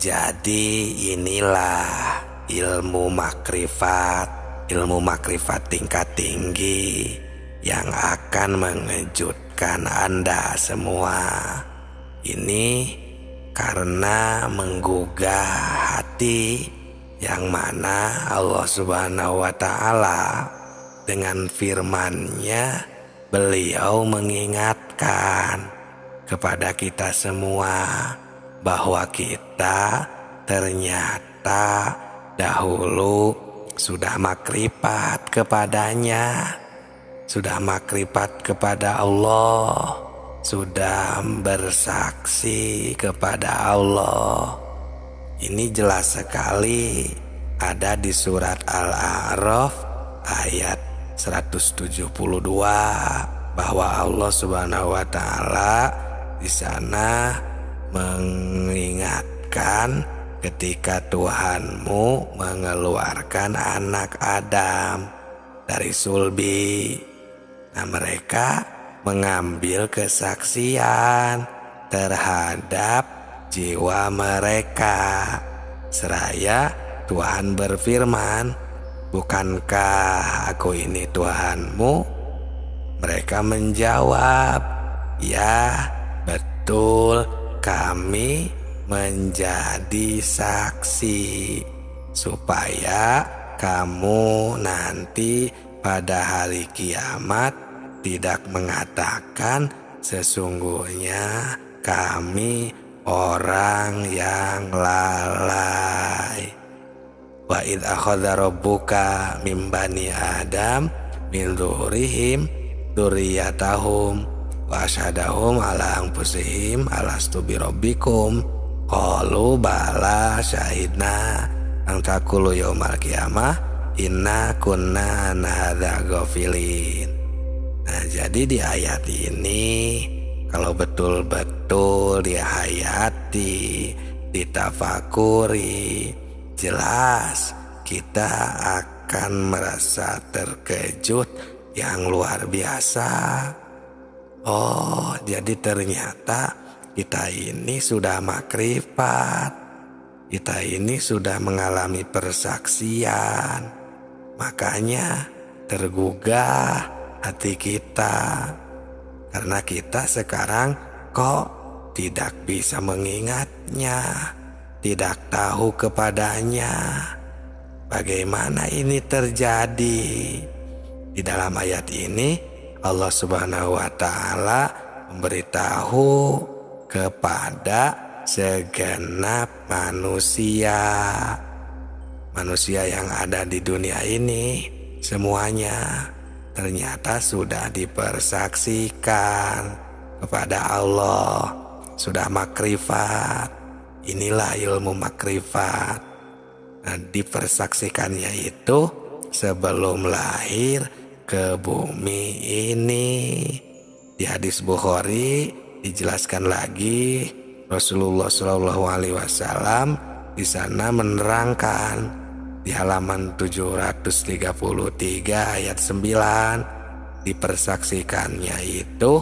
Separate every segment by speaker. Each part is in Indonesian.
Speaker 1: Jadi inilah ilmu makrifat tingkat tinggi yang akan mengejutkan Anda semua. Ini karena menggugah hati yang mana Allah Subhanahu wa Ta'ala dengan firman-Nya beliau mengingatkan kepada kita semua bahwa kita ternyata dahulu sudah makrifat kepadanya, sudah makrifat kepada Allah, sudah bersaksi kepada Allah. Ini jelas sekali ada di surat Al-A'raf ayat 172 bahwa Allah Subhanahu wa Ta'ala di sana mengingatkan ketika Tuhanmu mengeluarkan anak Adam dari sulbi. Nah, mereka mengambil kesaksian terhadap jiwa mereka. Seraya Tuhan berfirman, "Bukankah aku ini Tuhanmu?" Mereka menjawab, "Ya, betul, kami menjadi saksi supaya kamu nanti pada hari kiamat tidak mengatakan sesungguhnya kami orang yang lalai. Wa id akhadha rabbuka mim bani Adam min dzurrihim dzurriyyatahum wa asyhadahum ala anfusihim alastu birabbikum qalu bala syahidna an taqulu yaumal qiyamah inna kunna an hadza ghafilin." Nah, jadi di ayat ini kalau betul-betul dihayati, ditafakuri, jelas kita akan merasa terkejut yang luar biasa. Oh, jadi ternyata kita ini sudah makrifat. Kita ini sudah mengalami persaksian. Makanya tergugah hati kita. Karena kita sekarang kok tidak bisa mengingatnya, tidak tahu kepadanya. Bagaimana ini terjadi? Di dalam ayat ini Allah Subhanahu wa Ta'ala memberitahu kepada segenap manusia yang ada di dunia ini, semuanya ternyata sudah dipersaksikan kepada Allah, sudah makrifat. Inilah ilmu makrifat. Nah, dipersaksikannya itu sebelum lahir ke bumi ini. Di hadis Bukhari dijelaskan lagi, Rasulullah SAW di sana menerangkan di halaman 733 ayat 9, dipersaksikannya itu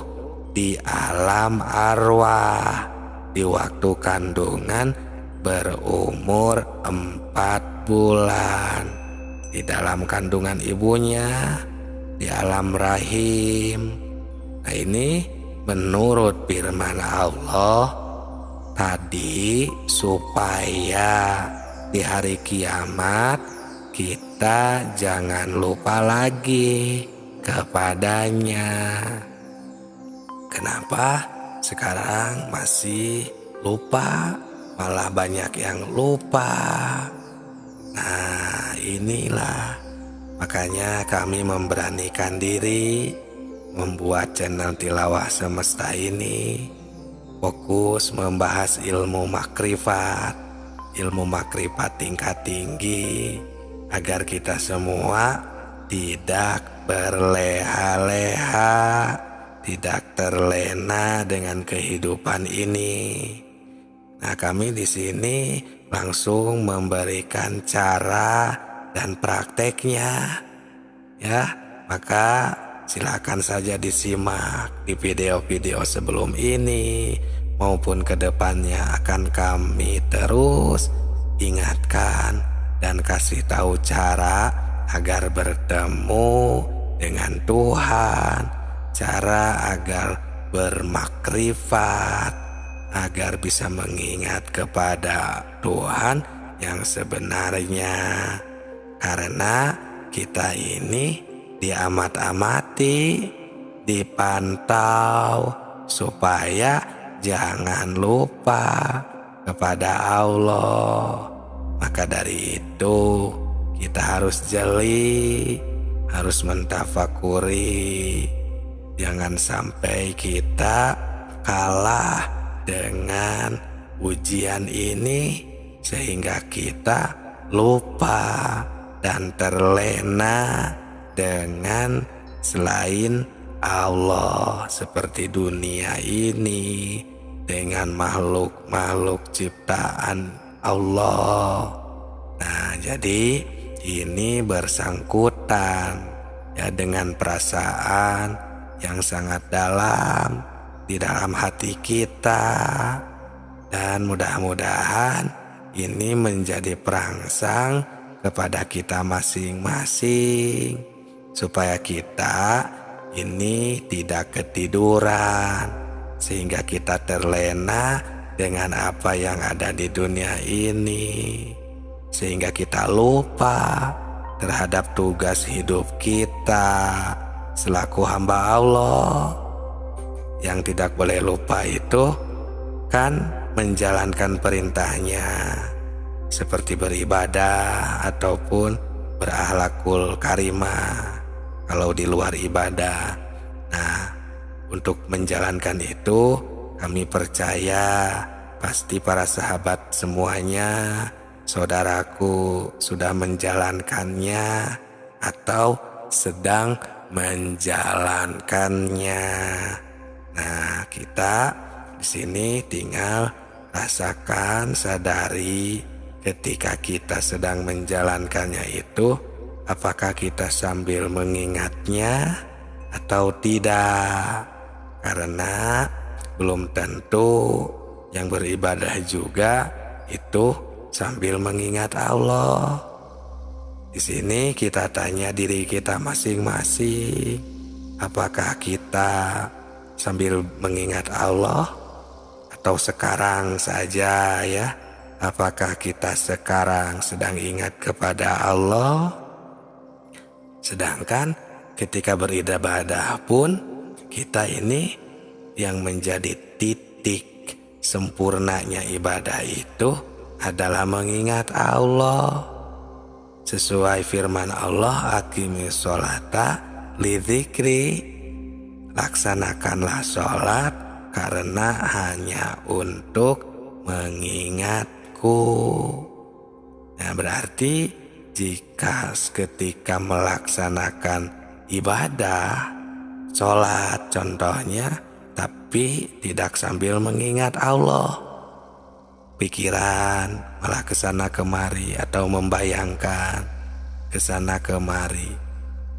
Speaker 1: di alam arwah di waktu kandungan berumur 4 bulan di dalam kandungan ibunya di alam rahim. Nah, ini menurut firman Allah tadi supaya di hari kiamat kita jangan lupa lagi kepadanya. Kenapa sekarang masih lupa? Malah banyak yang lupa. Nah, inilah makanya kami memberanikan diri membuat channel Tilawah Semesta ini fokus membahas ilmu makrifat tingkat tinggi agar kita semua tidak berleha-leha, tidak terlena dengan kehidupan ini. Nah, kami di sini langsung memberikan cara dan prakteknya, ya. Maka silakan saja disimak di video-video sebelum ini maupun kedepannya akan kami terus terus ingatkan dan kasih tahu cara agar bertemu dengan Tuhan, cara agar bermakrifat, agar bisa mengingat kepada Tuhan yang sebenarnya. Karena kita ini diamat-amati, dipantau supaya jangan lupa kepada Allah. Maka dari itu kita harus jeli, harus mentafakuri. Jangan sampai kita kalah dengan ujian ini sehingga kita lupa dan terlena dengan selain Allah, seperti dunia ini dengan makhluk-makhluk ciptaan Allah. Nah, jadi ini bersangkutan ya dengan perasaan yang sangat dalam di dalam hati kita, dan mudah-mudahan ini menjadi perangsang kepada kita masing-masing supaya kita ini tidak ketiduran sehingga kita terlena dengan apa yang ada di dunia ini, sehingga kita lupa terhadap tugas hidup kita selaku hamba Allah. Yang tidak boleh lupa itu kan menjalankan perintahnya, seperti beribadah ataupun berakhlakul karimah kalau di luar ibadah. Nah, untuk menjalankan itu kami percaya pasti para sahabat semuanya, saudaraku, sudah menjalankannya atau sedang menjalankannya. Nah, kita di sini tinggal rasakan, sadari ketika kita sedang menjalankannya itu, apakah kita sambil mengingatnya atau tidak? Karena belum tentu yang beribadah juga itu sambil mengingat Allah. Di sini kita tanya diri kita masing-masing, apakah kita sambil mengingat Allah atau sekarang saja ya? Apakah kita sekarang sedang ingat kepada Allah? Sedangkan ketika beribadah pun kita ini yang menjadi titik sempurnanya ibadah itu adalah mengingat Allah. Sesuai firman Allah, aqimis sholata lidzikri, laksanakanlah sholat karena hanya untuk mengingatku. Nah, berarti jika ketika melaksanakan ibadah, sholat contohnya, tapi tidak sambil mengingat Allah, pikiran malah kesana kemari atau membayangkan kesana kemari,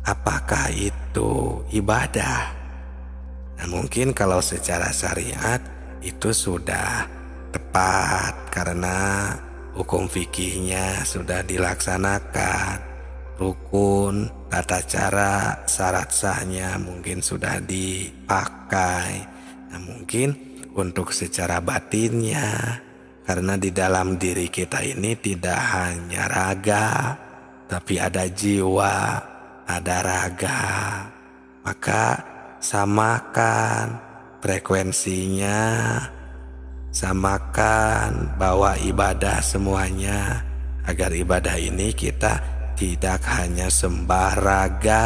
Speaker 1: apakah itu ibadah? Nah, mungkin kalau secara syariat itu sudah tepat karena hukum fikihnya sudah dilaksanakan, rukun, tata cara, syarat sahnya mungkin sudah dipakai. Nah, mungkin untuk secara batinnya, karena di dalam diri kita ini tidak hanya raga, tapi ada jiwa, ada raga. Maka samakan frekuensinya, samakan bawa ibadah semuanya, agar ibadah ini kita tidak hanya sembah raga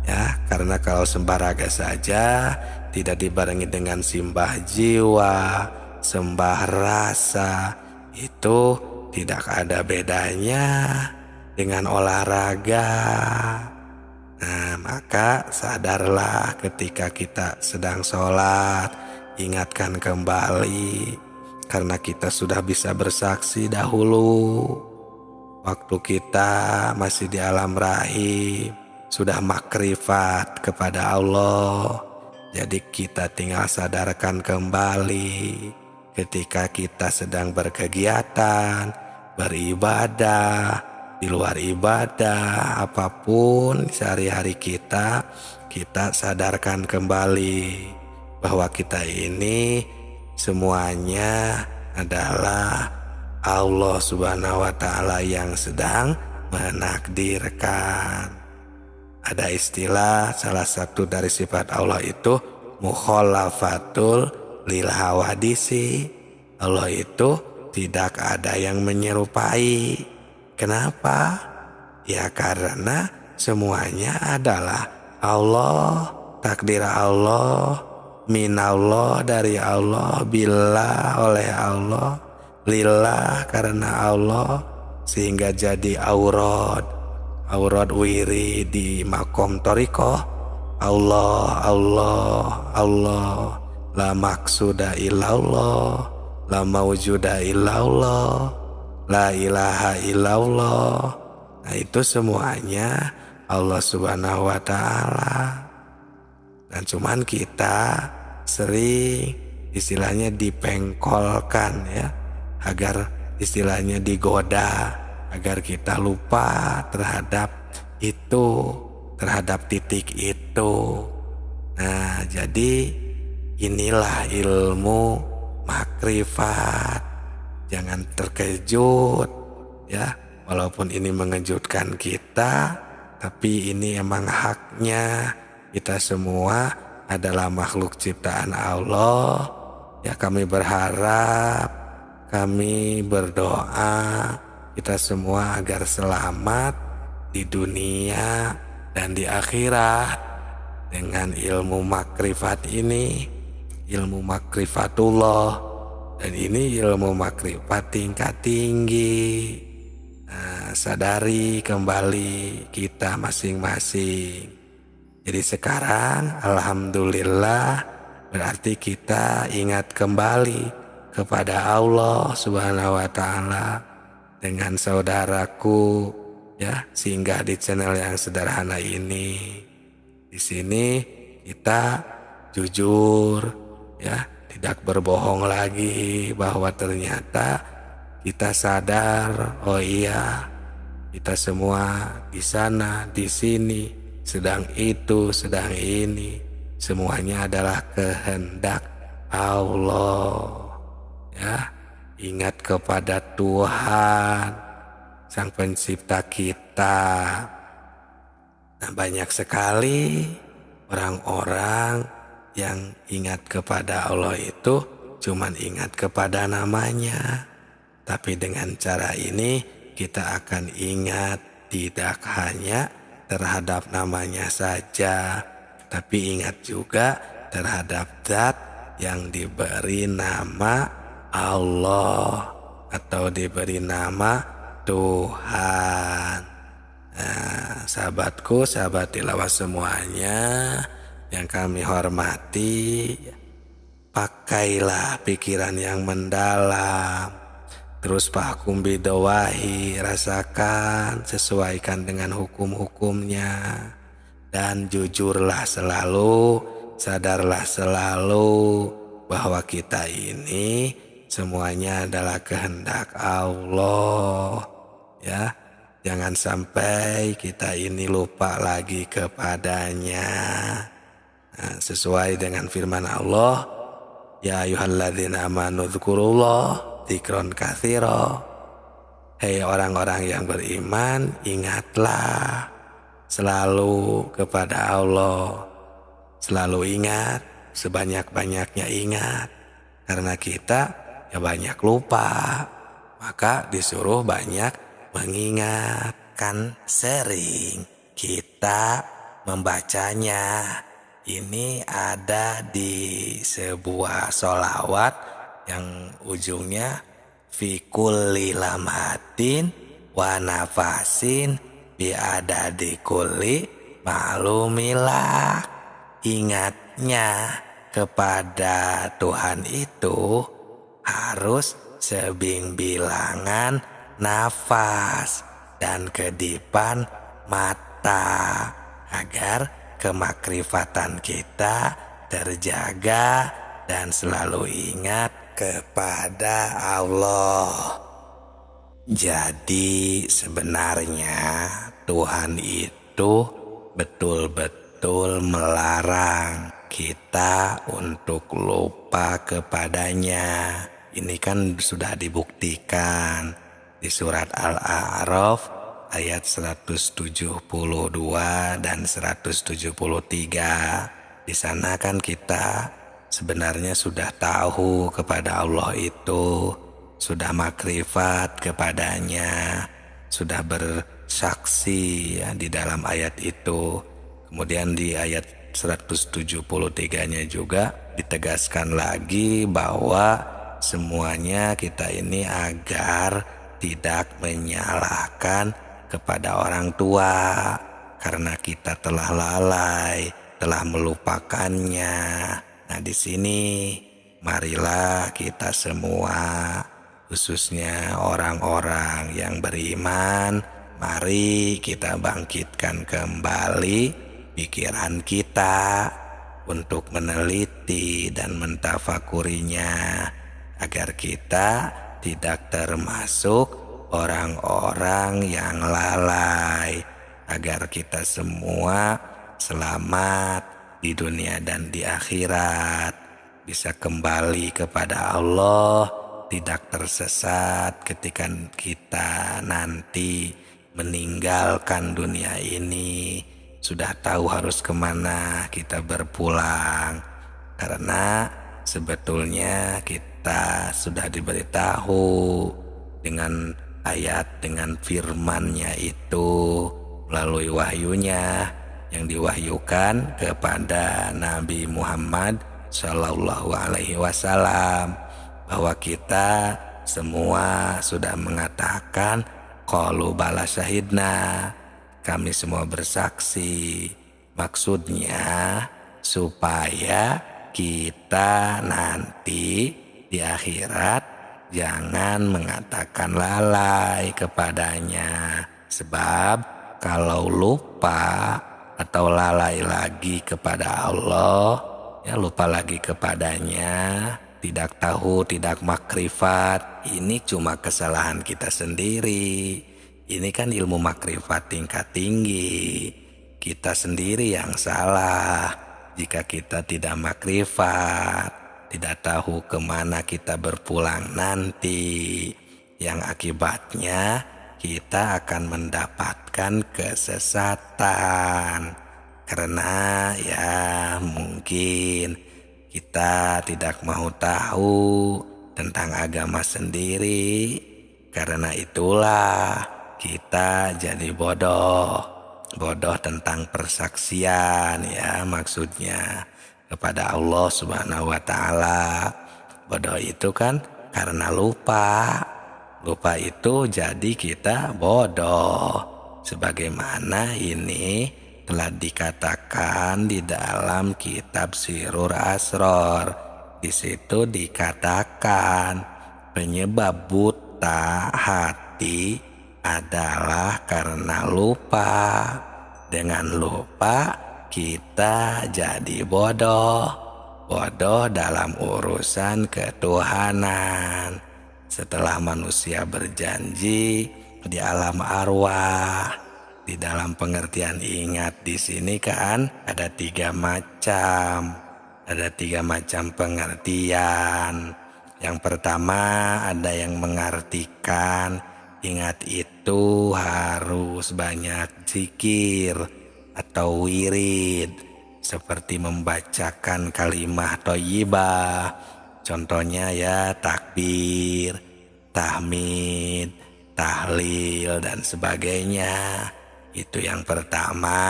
Speaker 1: ya, karena kalau sembah raga saja tidak dibarengi dengan sembah jiwa, sembah rasa, itu tidak ada bedanya dengan olahraga. Nah, maka sadarlah ketika kita sedang sholat, ingatkan kembali, karena kita sudah bisa bersaksi dahulu waktu kita masih di alam rahim sudah makrifat kepada Allah. Jadi kita tinggal sadarkan kembali ketika kita sedang berkegiatan, beribadah, di luar ibadah, apapun sehari-hari kita sadarkan kembali bahwa kita ini semuanya adalah Allah Subhanahu wa Ta'ala yang sedang menakdirkan. Ada istilah, salah satu dari sifat Allah itu mukhalafatul lil hawadisi. Allah itu tidak ada yang menyerupai. Kenapa? Ya karena semuanya adalah Allah, takdir Allah, minallah dari Allah, billah oleh Allah, lillah karena Allah, sehingga jadi aurat wiri di makom torikoh. Allah, Allah, Allah, la maksuda illallah, la mawjuda illallah, la ilaha illallah. Nah itu semuanya Allah Subhanahu wa Ta'ala. Dan cuman kita sering istilahnya dipengkolkan ya, agar istilahnya digoda, agar kita lupa terhadap itu, terhadap titik itu. Nah jadi inilah ilmu makrifat. Jangan terkejut ya, walaupun ini mengejutkan kita, tapi ini emang haknya. Kita semua adalah makhluk ciptaan Allah. Ya kami berharap, kami berdoa kita semua agar selamat di dunia dan di akhirat dengan ilmu makrifat ini, ilmu makrifatullah. Dan ini ilmu makrifat tingkat tinggi. Nah, sadari kembali kita masing-masing. Jadi sekarang alhamdulillah berarti kita ingat kembali kepada Allah Subhanahu wa Ta'ala dengan saudaraku ya, singgah di channel yang sederhana ini. Di sini kita jujur ya, tidak berbohong lagi bahwa ternyata kita sadar, oh iya, kita semua di sana, di sini, sedang itu, sedang ini, semuanya adalah kehendak Allah. Ya, ingat kepada Tuhan, Sang Pencipta kita. Nah, banyak sekali orang-orang yang ingat kepada Allah itu cuman ingat kepada namanya. Tapi dengan cara ini kita akan ingat tidak hanya terhadap namanya saja, tapi ingat juga terhadap zat yang diberi nama Allah atau diberi nama Tuhan. Nah, sahabatku, sahabat tilawah semuanya yang kami hormati, pakailah pikiran yang mendalam. Terus fahkum bidawahi, rasakan, sesuaikan dengan hukum-hukumnya. Dan jujurlah selalu, sadarlah selalu bahwa kita ini semuanya adalah kehendak Allah. Ya, jangan sampai kita ini lupa lagi kepadanya. Nah, sesuai dengan firman Allah, ya ayyuhalladzina amanu dzkurullah dzikron katsira. Hei orang-orang yang beriman, ingatlah selalu kepada Allah. Selalu ingat, sebanyak-banyaknya ingat. Karena kita ya banyak lupa, maka disuruh banyak mengingat. Kan sering kita membacanya. Ini ada di sebuah sholawat yang ujungnya fi kulli lamatin wa nafasin bi adadi kulli ma'lumillah. Ingatnya kepada Tuhan itu harus sebing-bilangan nafas dan kedipan mata agar kemakrifatan kita terjaga dan selalu ingat kepada Allah. Jadi sebenarnya Tuhan itu betul-betul melarang kita untuk lupa kepadanya. Ini kan sudah dibuktikan di surat Al-A'raf ayat 172 dan 173. Di sana kan kita sebenarnya sudah tahu kepada Allah itu, sudah makrifat kepadanya, sudah bersaksi ya di dalam ayat itu. Kemudian di ayat 173-nya juga ditegaskan lagi bahwa semuanya kita ini agar tidak menyalahkan kepada orang tua karena kita telah lalai, telah melupakannya. Nah, di sini marilah kita semua, khususnya orang-orang yang beriman, mari kita bangkitkan kembali pikiran kita untuk meneliti dan mentafakurinya agar kita tidak termasuk orang-orang yang lalai, agar kita semua selamat di dunia dan di akhirat, bisa kembali kepada Allah, tidak tersesat ketika kita nanti meninggalkan dunia ini, sudah tahu harus kemana kita berpulang. Karena sebetulnya kita sudah diberitahu dengan ayat, dengan firman-Nya itu melalui wahyunya yang diwahyukan kepada Nabi Muhammad Shallallahu Alaihi Wasallam, bahwa kita semua sudah mengatakan qalu bala syahidna, kami semua bersaksi. Maksudnya supaya kita nanti di akhirat jangan mengatakan lalai kepadanya. Sebab kalau lupa atau lalai lagi kepada Allah, ya lupa lagi kepadanya, tidak tahu, tidak makrifat, ini cuma kesalahan kita sendiri. Ini kan ilmu makrifat tingkat tinggi. Kita sendiri yang salah jika kita tidak makrifat, tidak tahu kemana kita berpulang nanti, yang akibatnya kita akan mendapatkan kesesatan. Karena ya mungkin kita tidak mau tahu tentang agama sendiri, karena itulah kita jadi bodoh tentang persaksian, ya maksudnya kepada Allah Subhanahu wa Ta'ala. Bodoh itu kan karena lupa itu jadi kita bodoh, sebagaimana ini telah dikatakan di dalam kitab Sirur Asror. Di situ dikatakan penyebab buta hati adalah karena lupa. Dengan lupa kita jadi bodoh dalam urusan ketuhanan. Setelah manusia berjanji di alam arwah, di dalam pengertian, ingat di sini kan ada tiga macam pengertian. Yang pertama ada yang mengartikan ingat itu harus banyak zikir atau wirid, seperti membacakan kalimah thayyibah. Contohnya ya takbir, tahmid, tahlil dan sebagainya. Itu yang pertama.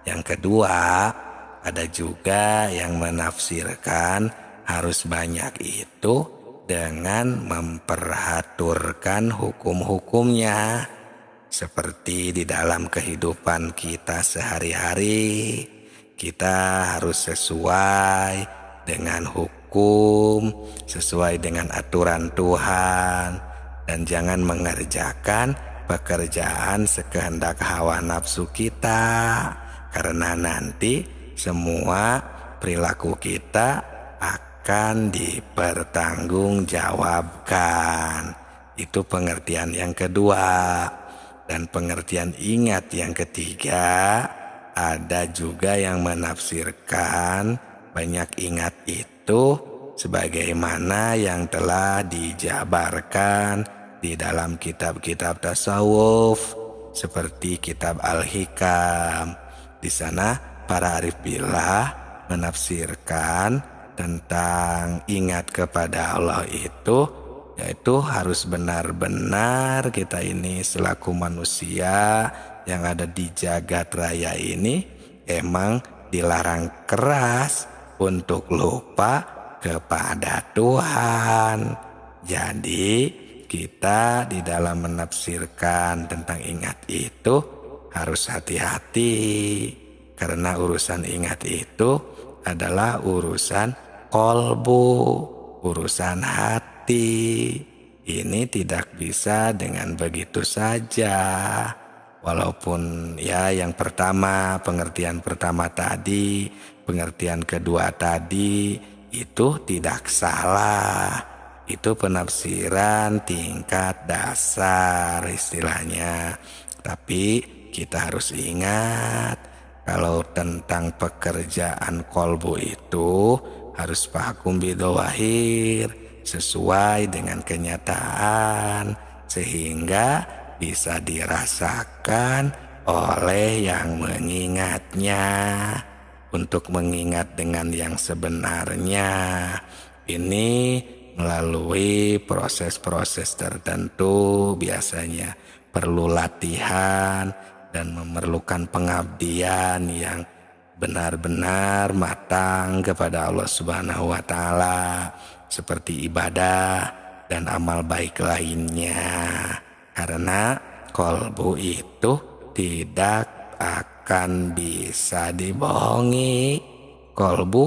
Speaker 1: Yang kedua, ada juga yang menafsirkan harus banyak itu dengan memperhaturkan hukum-hukumnya, seperti di dalam kehidupan kita sehari-hari. Kita harus sesuai dengan hukum, sesuai dengan aturan Tuhan, dan jangan mengerjakan pekerjaan sekehendak hawa nafsu kita, karena nanti semua perilaku kita akan dipertanggungjawabkan. Itu pengertian yang kedua. Dan pengertian ingat yang ketiga, ada juga yang menafsirkan banyak ingat itu sebagaimana yang telah dijabarkan di dalam kitab-kitab tasawuf seperti kitab Al-Hikam. Di sana para arif billah menafsirkan tentang ingat kepada Allah itu, yaitu harus benar-benar kita ini selaku manusia yang ada di jagat raya ini emang dilarang keras untuk lupa kepada Tuhan. Jadi kita di dalam menafsirkan tentang ingat itu harus hati-hati, karena urusan ingat itu adalah urusan kolbu, urusan hati. Ini tidak bisa dengan begitu saja. Walaupun ya yang pertama, pengertian pertama tadi, pengertian kedua tadi itu tidak salah. Itu penafsiran tingkat dasar istilahnya. Tapi kita harus ingat, kalau tentang pekerjaan kolbu itu harus fakum bidawahir, sesuai dengan kenyataan, sehingga bisa dirasakan oleh yang mengingatnya. Untuk mengingat dengan yang sebenarnya ini melalui proses-proses tertentu, biasanya perlu latihan dan memerlukan pengabdian yang benar-benar matang kepada Allah Subhanahu wa Ta'ala, seperti ibadah dan amal baik lainnya. Karena kolbu itu tidak akan bisa dibohongi. Kolbu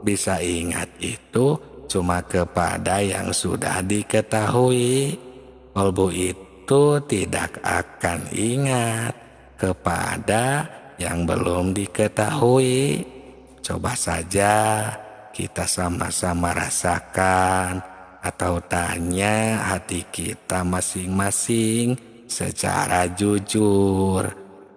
Speaker 1: bisa ingat itu cuma kepada yang sudah diketahui. Kolbu itu tidak akan ingat kepada yang belum diketahui. Coba saja kita sama-sama rasakan atau tanya hati kita masing-masing secara jujur,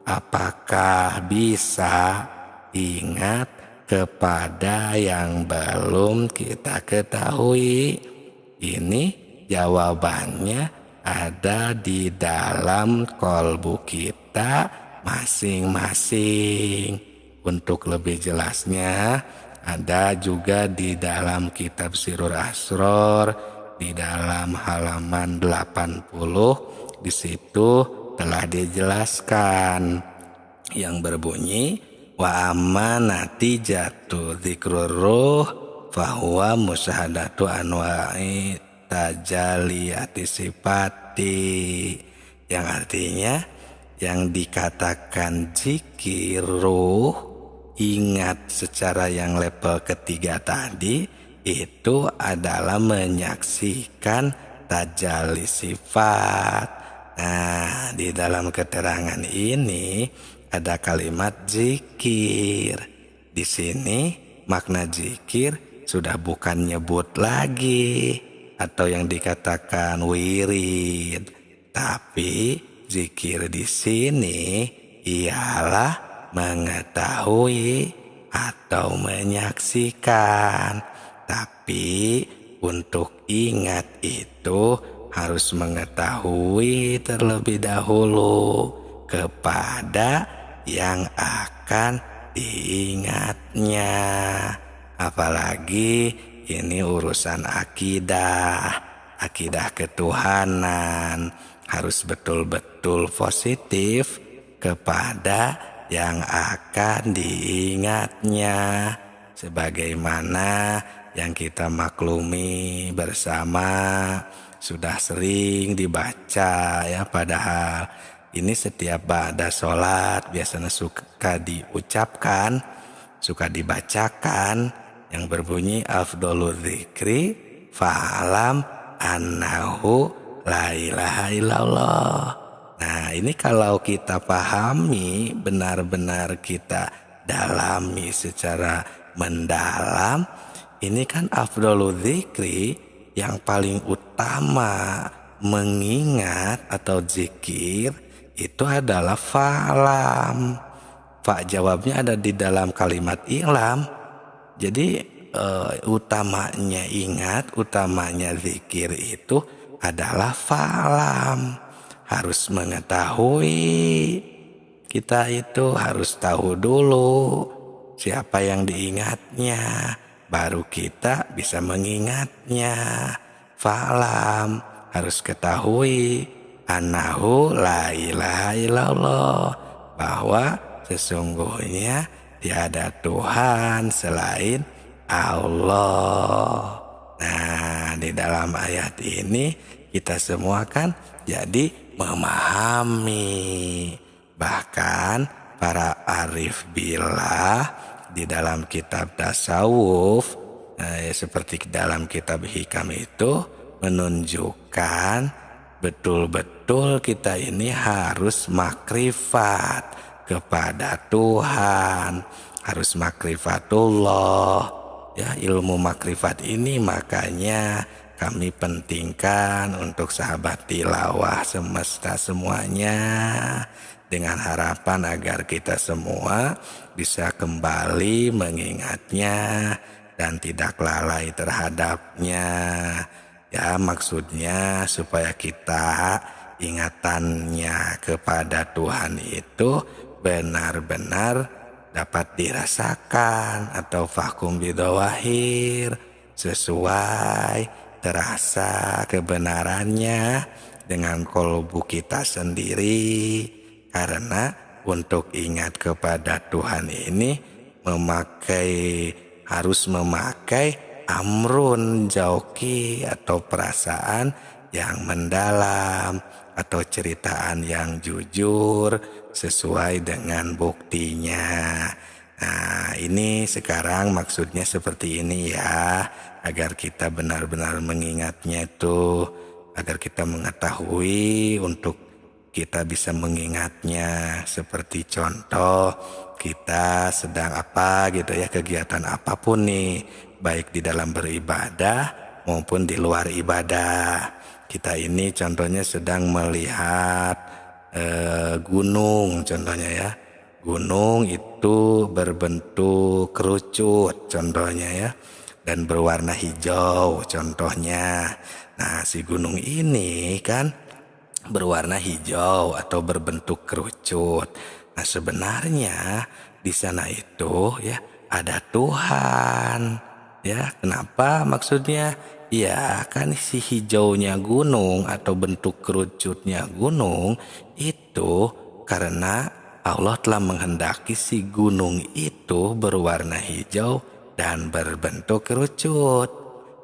Speaker 1: apakah bisa ingat kepada yang belum kita ketahui? Ini jawabannya ada di dalam kolbu kita masing-masing. Untuk lebih jelasnya ada juga di dalam kitab Sirrul Asror di dalam halaman 80. Di situ telah dijelaskan yang berbunyi, wa amma natijatu dzikrur ruh fahuwa musyahadatu anwa'i tajaliyati sifati, yang artinya yang dikatakan zikir ruh, ingat secara yang level ketiga tadi, itu adalah menyaksikan tajalli sifat. Nah, di dalam keterangan ini ada kalimat zikir. Di sini makna zikir sudah bukan nyebut lagi atau yang dikatakan wirid, tapi zikir di sini ialah mengetahui atau menyaksikan. Tapi untuk ingat itu harus mengetahui terlebih dahulu kepada yang akan diingatnya. Apalagi ini urusan akidah ketuhanan, harus betul-betul positif kepada yang akan diingatnya, sebagaimana yang kita maklumi bersama sudah sering dibaca ya, padahal ini setiap ba'da sholat biasanya suka diucapkan, suka dibacakan yang berbunyi afdholul dzikri fa'alam annahu la ilaha illallah. Nah, ini kalau kita pahami, benar-benar kita dalami secara mendalam, ini kan afdhalul dzikri, yang paling utama mengingat atau zikir itu adalah fa'lam. Fa jawabnya ada di dalam kalimat i'lam. Jadi utamanya ingat, utamanya zikir itu adalah fa'lam. Harus mengetahui, kita itu harus tahu dulu siapa yang diingatnya, baru kita bisa mengingatnya. Fa'lam, harus ketahui annahu la ilaha illallah, bahwa sesungguhnya tiada Tuhan selain Allah. Nah, di dalam ayat ini kita semua kan jadi memahami. Bahkan para arif billah di dalam kitab tasawuf, seperti dalam kitab hikam itu menunjukkan betul-betul kita ini harus makrifat kepada Tuhan, harus makrifatullah. Ya, ilmu makrifat ini makanya kami pentingkan untuk sahabat tilawah semesta semuanya, dengan harapan agar kita semua bisa kembali mengingatnya dan tidak lalai terhadapnya. Ya, maksudnya supaya kita ingatannya kepada Tuhan itu benar-benar dapat dirasakan atau fahkum bidawahir, sesuai terasa kebenarannya dengan kolbu kita sendiri. Karena untuk ingat kepada Tuhan ini harus memakai amrun jauki atau perasaan yang mendalam atau ceritaan yang jujur sesuai dengan buktinya. Nah, ini sekarang maksudnya seperti ini ya, agar kita benar-benar mengingatnya itu, agar kita mengetahui untuk kita bisa mengingatnya. Seperti contoh, kita sedang apa gitu ya, kegiatan apapun nih, baik di dalam beribadah maupun di luar ibadah. Kita ini contohnya sedang melihat gunung contohnya ya. Gunung itu berbentuk kerucut contohnya ya, dan berwarna hijau contohnya. Nah, si gunung ini kan berwarna hijau atau berbentuk kerucut. Nah, sebenarnya di sana itu ya ada Tuhan. Ya, kenapa maksudnya? Ya, kan si hijaunya gunung atau bentuk kerucutnya gunung itu karena Allah telah menghendaki si gunung itu berwarna hijau dan berbentuk kerucut.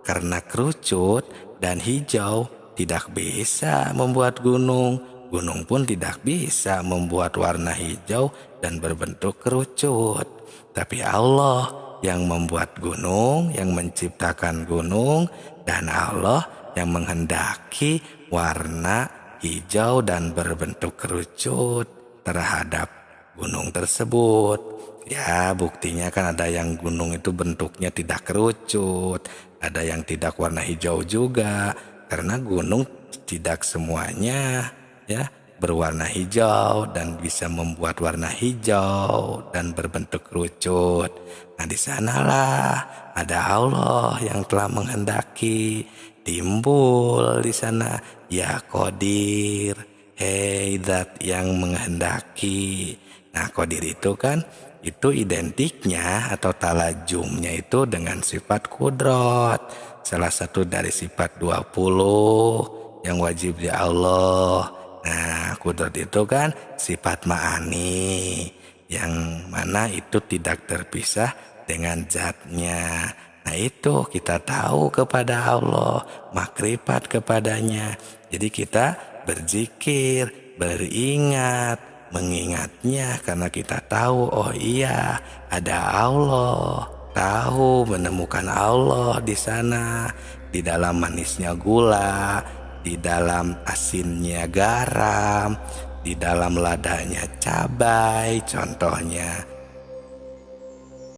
Speaker 1: Karena kerucut dan hijau tidak bisa membuat gunung, gunung pun tidak bisa membuat warna hijau dan berbentuk kerucut. Tapi Allah yang membuat gunung, yang menciptakan gunung, dan Allah yang menghendaki warna hijau dan berbentuk kerucut terhadap gunung tersebut. Ya, buktinya kan ada yang gunung itu bentuknya tidak kerucut, ada yang tidak warna hijau juga. Karena gunung tidak semuanya ya berwarna hijau dan bisa membuat warna hijau dan berbentuk kerucut. Nah, di sanalah ada Allah yang telah menghendaki timbul di sana. Ya Qadir, hei zat yang menghendaki. Nah, Qadir itu kan itu identiknya atau talajumnya itu dengan sifat kudrat. Salah satu dari sifat 20 yang wajib di Allah. Nah, kudrat itu kan sifat ma'ani, yang mana itu tidak terpisah dengan zatnya. Nah, itu kita tahu kepada Allah, makrifat kepadanya. Jadi kita berzikir, beringat, mengingatnya karena kita tahu, oh iya ada Allah. Tahu menemukan Allah di sana, di dalam manisnya gula, di dalam asinnya garam, di dalam ladanya cabai contohnya.